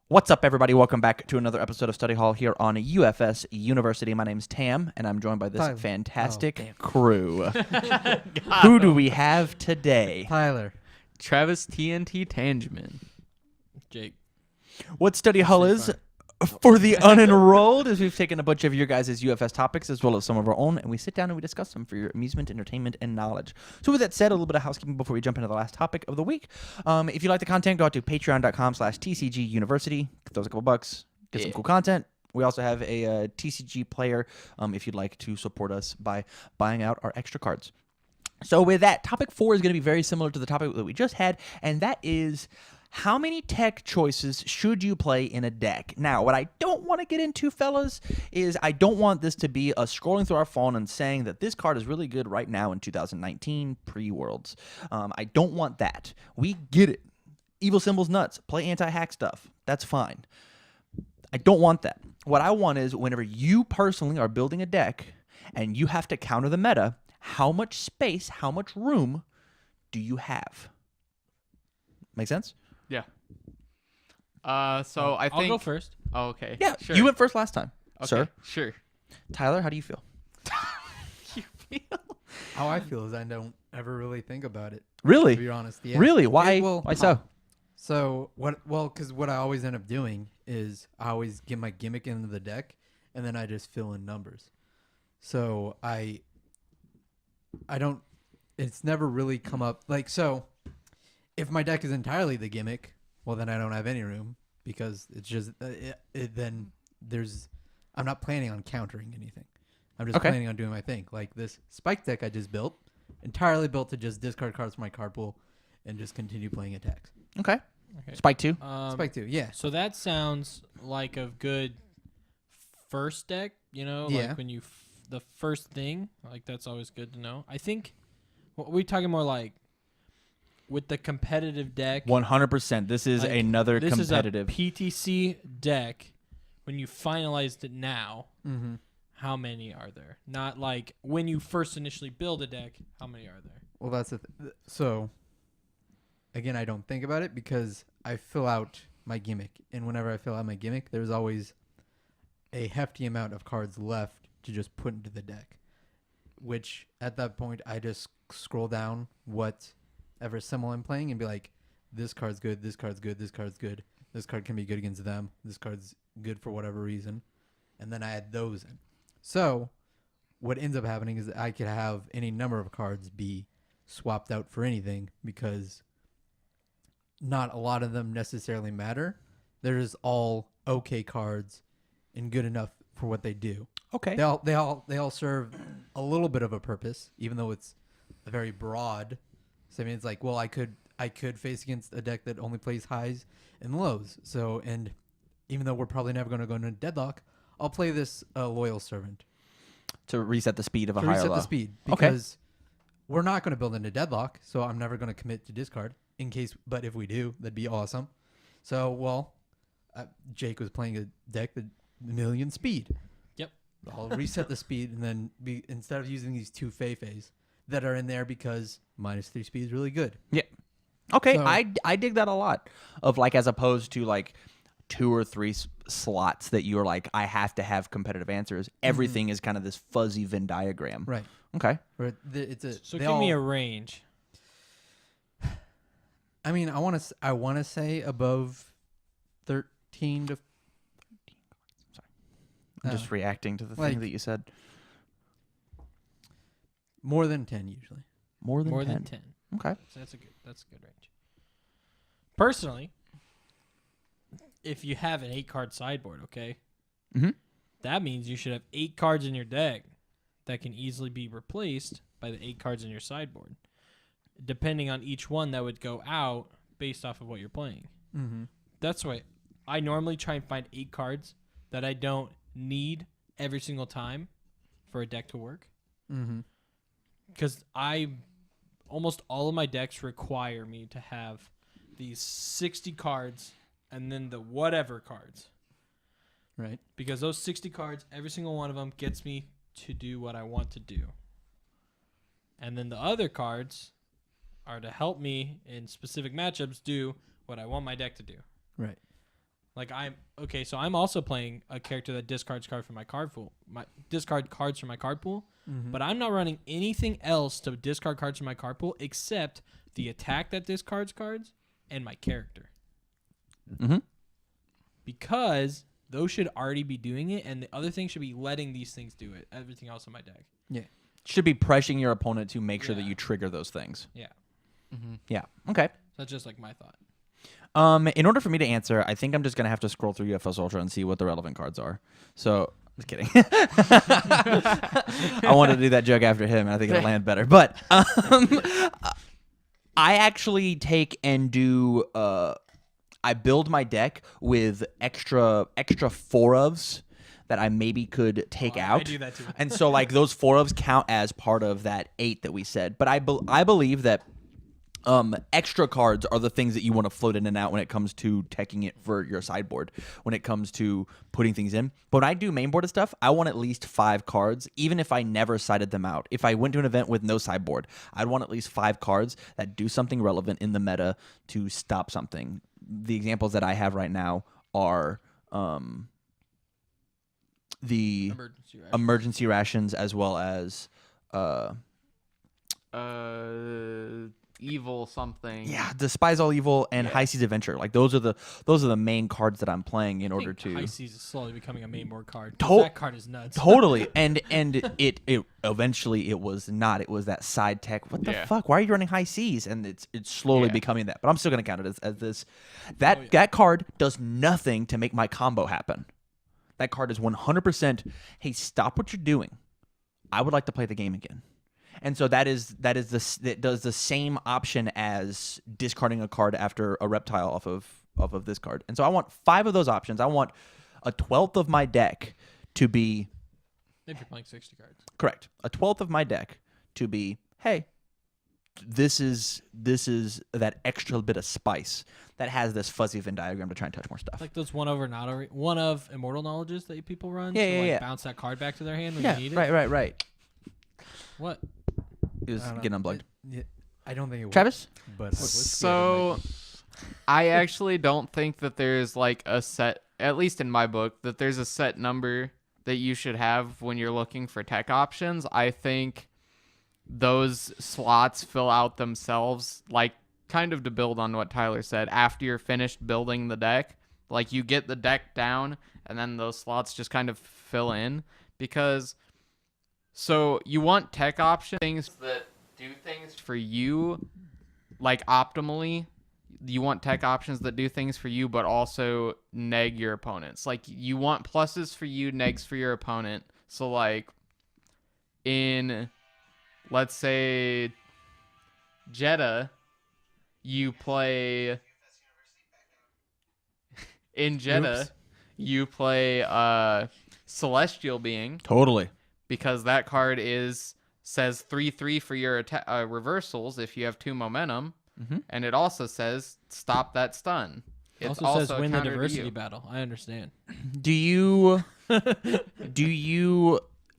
What's up, everybody? Welcome back to another episode of Study Hall here on UFS University. My name's Tam, and I'm joined by this Tyler. fantastic crew. Who do we have today? Tyler. Travis TNT Tangeman. Jake. What Study Hall is for the unenrolled is we've taken a bunch of your guys' UFS topics as well as some of our own, and we sit down and we discuss them for your amusement, entertainment, and knowledge. So with that said, a little bit of housekeeping before we jump into the last topic of the week. If you like the content, go out to patreon.com/TCGuniversity. Throw us a couple bucks. Get some cool content. We also have a TCG player if you'd like to support us by buying out our extra cards. So with that, topic 4 is going to be very similar to the topic that we just had, and that is how many tech choices should you play in a deck? Now, what I don't want to get into, fellas, is I don't want this to be us scrolling through our phone and saying that this card is really good right now in 2019, pre-Worlds. I don't want that. We get it. Evil Symbol's nuts. Play anti-hack stuff. That's fine. I don't want that. What I want is whenever you personally are building a deck and you have to counter the meta, how much space, how much room do you have? Make sense? Yeah. So I think I'll go first. Oh, okay. Yeah, Sure. you went first last time, Okay, sir. Sure. Tyler, how do you feel? You feel? How I feel is I don't ever really think about it. Really? To be honest, yeah. Really? Why? Well, Why so? So what? Well, because what I always end up doing is I always get my gimmick into the deck, and then I just fill in numbers. So I don't. It's never really come up like so. If my deck is entirely the gimmick, well, then I don't have any room because it's just then there's. I'm not planning on countering anything. I'm just planning on doing my thing. Like this spike deck I just built, entirely built to just discard cards from my card pool and just continue playing attacks. Okay. Spike 2. Spike 2, yeah. So that sounds like a good first deck, Yeah. like when you the first thing, like that's always good to know. I think we're talking more like with the competitive deck. 100%. This is Like, another this competitive. is a PTC deck. When you finalized it now, Mm-hmm. how many are there? Not like when you first initially build a deck, how many are there? Well, that's the so. Again, I don't think about it because I fill out my gimmick, and whenever I fill out my gimmick, there's always a hefty amount of cards left to just put into the deck. Which at that point, I just scroll down whatever symbol I'm playing and be like, "This card's good. This card's good. This card's good. This card can be good against them. This card's good for whatever reason," and then I add those in. So, what ends up happening is that I could have any number of cards be swapped out for anything because not a lot of them necessarily matter. They're just all okay cards and good enough for what they do. Okay. They all serve a little bit of a purpose, even though it's a very broad. So I mean, it's like, well, I could face against a deck that only plays highs and lows. So, and even though we're probably never going to go into deadlock, I'll play this Loyal Servant To reset the speed of a to higher reset low. the speed because we're not going to build into deadlock. So I'm never going to commit to discard in case. But if we do, that'd be awesome. So, well, Jake was playing a deck that million speed. Yep. I'll reset the speed and then instead of using these two Fei-Feis that are in there because -3 speed is really good. Yeah. Okay, So- I dig that a lot. Of like as opposed to like 2 or 3 slots that you're like, I have to have competitive answers. Everything is kind of this fuzzy Venn diagram. Right. Okay. Where it's a So they give me a all- range. I mean, I want to say above 13 to I'm just reacting to the like- thing that you said. more than 10 usually. More than More 10. than 10. Okay. So that's a good range. Personally, if you have an 8-card sideboard, okay, Mhm. that means you should have 8 cards in your deck that can easily be replaced by the 8 cards in your sideboard. Depending on each one, that would go out based off of what you're playing. Mm-hmm. That's why I normally try and find 8 cards that I don't need every single time for a deck to work. Mm-hmm. Because almost all of my decks require me to have these 60 cards and then the whatever cards. Right. Because those 60 cards, every single one of them gets me to do what I want to do. And then the other cards are to help me in specific matchups do what I want my deck to do. Right. Like so I'm also playing a character that discards cards from my card pool. Discard cards from my card pool, but I'm not running anything else to discard cards from my card pool except the attack that discards cards and my character. Mm-hmm. Because those should already be doing it, and the other thing should be letting these things do it. Everything else in my deck. Yeah. Should be pressuring your opponent to make sure that you trigger those things. Yeah. Yeah. Okay. That's just like my thought. In order for me to answer, I think I'm just gonna have to scroll through UFS Ultra and see what the relevant cards are. So, just kidding. I wanted to do that joke after him, and I think it'll land better. But I actually take and do. I build my deck with extra 4-ofs that I maybe could take out. I do that too. And so, like, those 4-ofs count as part of that 8 that we said. But I believe that extra cards are the things that you want to float in and out when it comes to teching it for your sideboard, when it comes to putting things in. But when I do mainboard stuff, I want at least 5 cards, even if I never sided them out. If I went to an event with no sideboard, I'd want at least 5 cards that do something relevant in the meta to stop something. The examples that I have right now are the emergency rations as well as Evil something. yeah, Despise All Evil and High Seas Adventure. Like those are the main cards that I'm playing in order to. High Seas is slowly becoming a main board card. That card is nuts. Totally, and it eventually it was not. It was that side tech. What the fuck? Why are you running High Seas? And it's slowly becoming that. But I'm still gonna count it as this. That card does nothing to make my combo happen. That card is 100%. Hey, stop what you're doing. I would like to play the game again. And so that does the same option as discarding a card after a reptile off of this card. And so I want 5 of those options. I want a 12th of my deck to be. If you're playing 60 cards. Correct. A 12th of my deck to be, hey, this is that extra bit of spice that has this fuzzy Venn diagram to try and touch more stuff. Like those one of Immortal Knowledges that people run. Yeah. Bounce that card back to their hand when you need it. Right. What? It was getting unplugged. I don't think it was. Travis? But So, I actually don't think that there's like a set, at least in my book, that there's a set number that you should have when you're looking for tech options. I think those slots fill out themselves, like kind of to build on what Tyler said. After you're finished building the deck, like you get the deck down and then those slots just kind of fill in because... So you want tech options, things that do things for you, like optimally. You want tech options that do things for you, but also neg your opponents. Like you want pluses for you, negs for your opponent. So like in, let's say, Jeddah, you play... In Jeddah, you play Celestial Being. Totally. Because that card says 3/3 for your reversals if you have 2 momentum, and it also says stop that stun. It also says win the diversity battle. I understand. Do you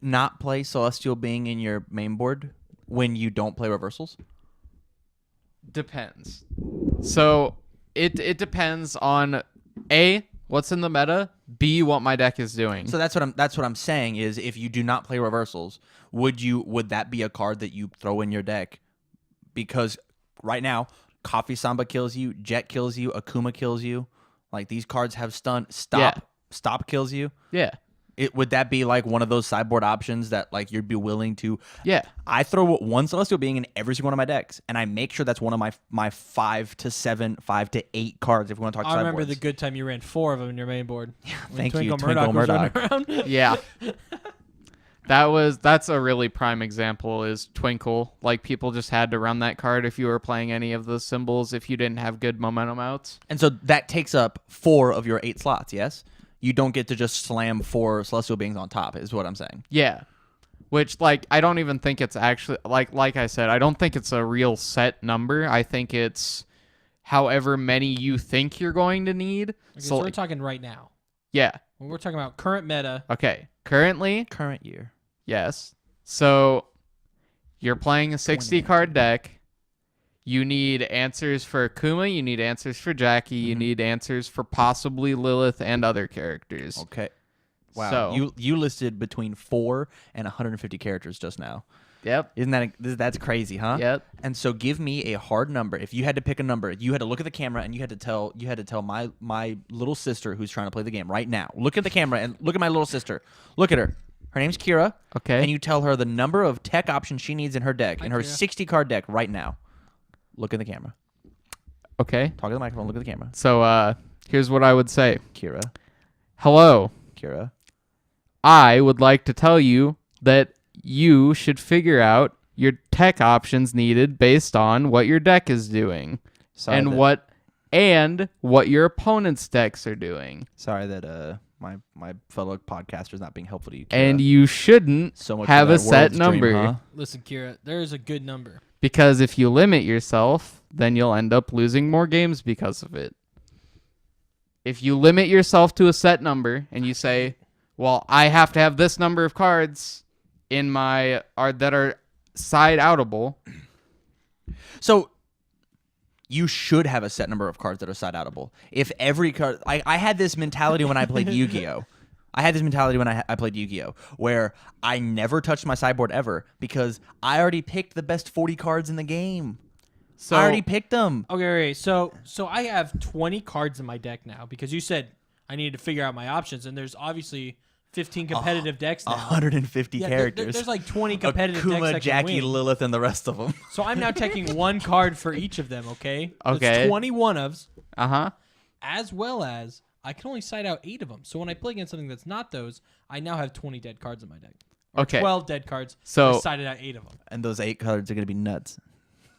not play Celestial Being in your main board when you don't play reversals? Depends. So it depends on A, what's in the meta, B, what my deck is doing. So that's what I'm saying is if you do not play reversals, would that be a card that you throw in your deck? Because right now, Coffee Samba kills you, Jet kills you, Akuma kills you. Like these cards have stun. Stop kills you. Yeah. Would that be like one of those sideboard options that like you'd be willing to? Yeah. I throw one Celestial Being in every single one of my decks, and I make sure that's one of my 5 to 7, 5 to 8 cards. If we want to talk, I remember the good time you ran 4 of them in your main board. Yeah, thank you, Twinkle Murdoch. Yeah. That's a really prime example is Twinkle. Like people just had to run that card if you were playing any of those symbols if you didn't have good momentum outs. And so that takes up 4 of your 8 slots. Yes. You don't get to just slam 4 Celestial Beings on top, is what I'm saying. Yeah. Which, like, I don't even think it's actually, like I said, I don't think it's a real set number. I think it's however many you think you're going to need. Okay, so we're talking right now. Yeah. When we're talking about current meta. Okay. Current year. Yes. So you're playing a 60-card deck. You need answers for Akuma. You need answers for Jackie. You need answers for possibly Lilith and other characters. Okay. Wow. So, You listed between 4 and 150 characters just now. Yep. That's crazy, huh? Yep. And so give me a hard number. If you had to pick a number, you had to look at the camera and you had to tell my little sister who's trying to play the game right now. Look at the camera and look at my little sister. Look at her. Her name's Kira. Okay. And you tell her the number of tech options she needs in her deck, in her Kira. 60 card deck right now. Look at the camera. Okay. Talk to the microphone. Look at the camera. So here's what I would say. Kira. Hello. Kira. I would like to tell you that you should figure out your tech options needed based on what your deck is doing Sorry and that, what your opponent's decks are doing. Sorry that my fellow podcaster's not being helpful to you, Kira. And you shouldn't so much have for a that set world's dream, number. huh? Listen, Kira, there is a good number. Because if you limit yourself, then you'll end up losing more games because of it. If you limit yourself to a set number and you say, well, I have to have this number of cards in my that are side outable. So you should have a set number of cards that are side outable. If every card, I had this mentality when I played Yu-Gi-Oh. I had this mentality when I played Yu-Gi-Oh, where I never touched my sideboard ever because I already picked the best 40 cards in the game. So I already picked them. Okay, so I have 20 cards in my deck now because you said I needed to figure out my options, and there's obviously 15 competitive decks now. 150 Yeah, characters. there's like 20 competitive decks Akuma, that Jackie, can win. Lilith, and the rest of them. So I'm now taking one card for each of them, okay? Okay. That's 21 ofs, Uh-huh. as well as I can only side out 8 of them. So when I play against something that's not those, I now have 20 dead cards in my deck. Or Okay. 12 dead cards. So- I sided out 8 of them. And those 8 cards are going to be nuts.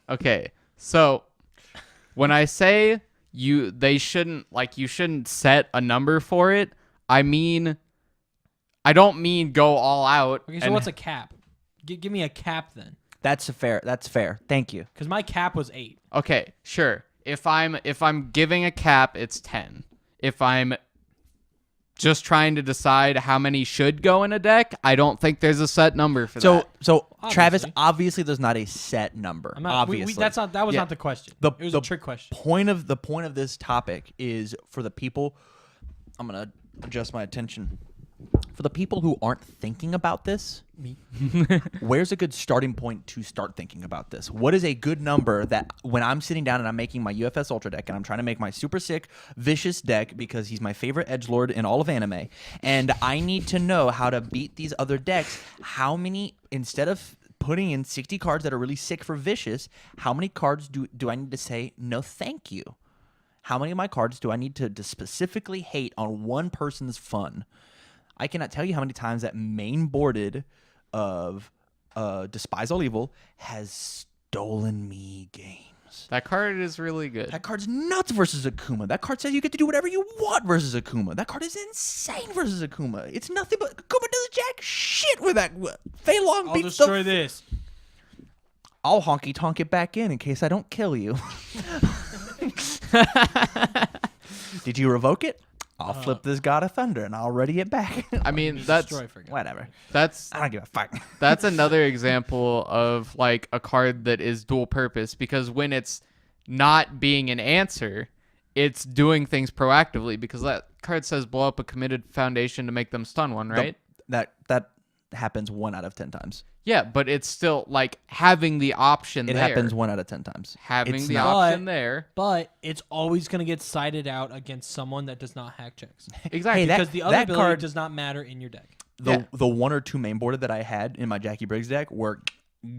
Okay. So when I say you shouldn't set a number for it, I don't mean go all out. Okay, so what's a cap? Give me a cap then. That's fair. Thank you. Because my cap was 8. Okay, sure. If I'm giving a cap, it's 10. If I'm just trying to decide how many should go in a deck, I don't think there's a set number for that. So Travis, Obviously. obviously there's not a set number. I'm not, obviously. that was Yeah. not the question. The- It was the a trick question. The point of this topic is for the people. I'm gonna adjust my attention. For the people who aren't thinking about this, Me. where's a good starting point to start thinking about this? What is a good number that when I'm sitting down and I'm making my UFS Ultra deck and I'm trying to make my super sick, vicious deck because he's my favorite edgelord in all of anime, and I need to know how to beat these other decks, how many, instead of putting in 60 cards that are really sick for vicious, how many cards do I need to say, no thank you? How many of my cards do I need to specifically hate on one person's fun? I cannot tell you how many times that main boarded of Despise All Evil has stolen me games. that card is really good. That card's nuts versus Akuma. That card says you get to do whatever you want versus Akuma. That card is insane versus Akuma. It's nothing but Akuma does jack shit with that. Fei Long I'll beats destroy this. I'll honky tonk it back in case I don't kill you. Did you revoke it? I'll flip this God of Thunder and I'll ready it back. I mean, that's Destroy for God. Whatever. that's I don't give a fuck. that's another example of like a card that is dual purpose, because when it's not being an answer, it's doing things proactively, because that card says blow up a committed foundation to make them stun one, right? That happens 1 out of 10 times. Yeah, but it's still like having the option It there. happens 1 out of 10 times. Having It's the not- option But- there. But it's always going to get sided out against someone that does not hack checks. Exactly. Hey, that- Because the other ability card- does not matter in your deck. The 1 or 2 main boarded that I had in my Jackie Briggs deck were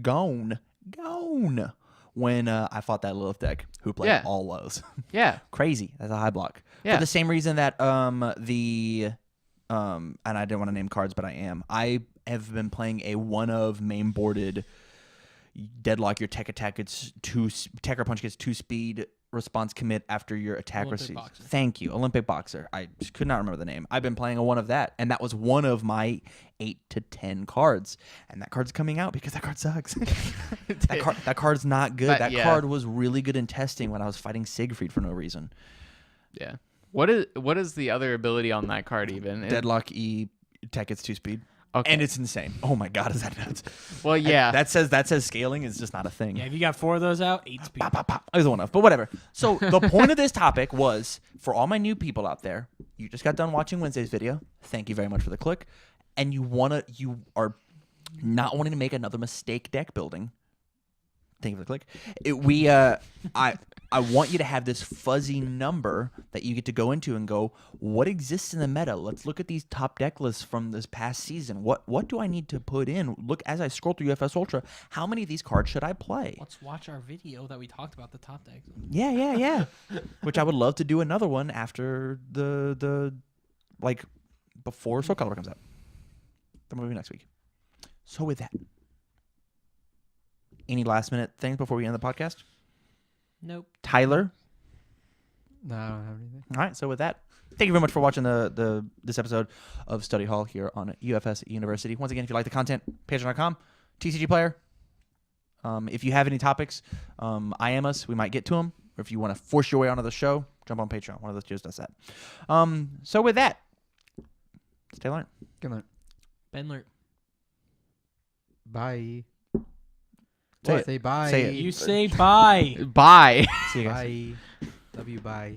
gone when I fought that Lilith deck who played Yeah. all lows. yeah. Crazy. That's a high block. Yeah. For the same reason that and I didn't want to name cards, but I have been playing a 1 of main boarded deadlock. Your tech attack gets 2, tech or punch gets 2 speed, response commit after your attack Olympic receives. Boxer. Thank you, Olympic Boxer. I just could not remember the name. I've been playing a 1 of that, and that was 1 of my 8 to 10 cards. And that card's coming out because that card sucks. that card's not good. That yeah. card was really good in testing when I was fighting Siegfried for no reason. Yeah. What is the other ability on that card even? Deadlock E, tech gets 2 speed. Okay. And it's insane. Oh my God, is that nuts? Well, yeah. That says scaling is just not a thing. Yeah, if you got 4 of those out, 8 speed. Pop, pop, pop. I was the one off, but whatever. So the point of this topic was for all my new people out there. You just got done watching Wednesday's video. Thank you very much for the click. And you are not wanting to make another mistake deck building. Thank you for the click. I want you to have this fuzzy number that you get to go into and go, what exists in the meta? Let's look at these top deck lists from this past season. What do I need to put in? Look, as I scroll through UFS Ultra, how many of these cards should I play? Let's watch our video that we talked about the top decks. Yeah. Which I would love to do another one after before Soul Color comes out. The movie next week. So with that, any last minute things before we end the podcast? Nope. Tyler? No, I don't have anything. All right. So with that, thank you very much for watching this episode of Study Hall here on UFS University. Once again, if you like the content, patreon.com, TCG Player. If you have any topics, IM us. We might get to them. Or if you want to force your way onto the show, jump on Patreon. One of those dudes does that. So with that, stay learned. Good night. Benler. Bye. Say it. Say bye. Say it. You say bye. Bye. See you guys. Bye. Love you. Bye.